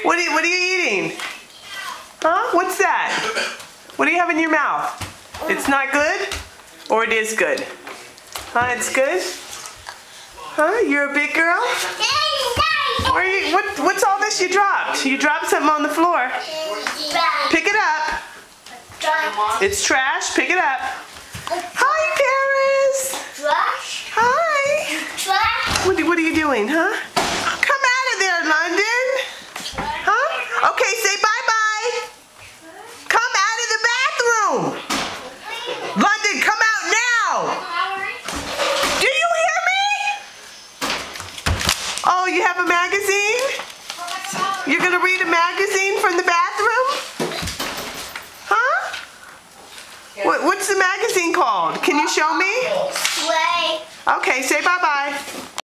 What are you eating? Huh? What's that? What do you have in your mouth? It's not good? Or it is good? Huh? It's good? Huh? You're a big girl? What's all this you dropped? You dropped something on the floor. Pick it up. It's trash. Pick it up. Hi, Paris. Trash? Hi. Trash? What are you doing, huh? Come out of there, London. Huh? Okay, say bye-bye. Come out of the bathroom. London, come out now. Do you hear me? Oh, you have a magazine? You're going to read a magazine from the bathroom? Huh? What's the magazine called? Can you show me? Play. Okay, say bye-bye.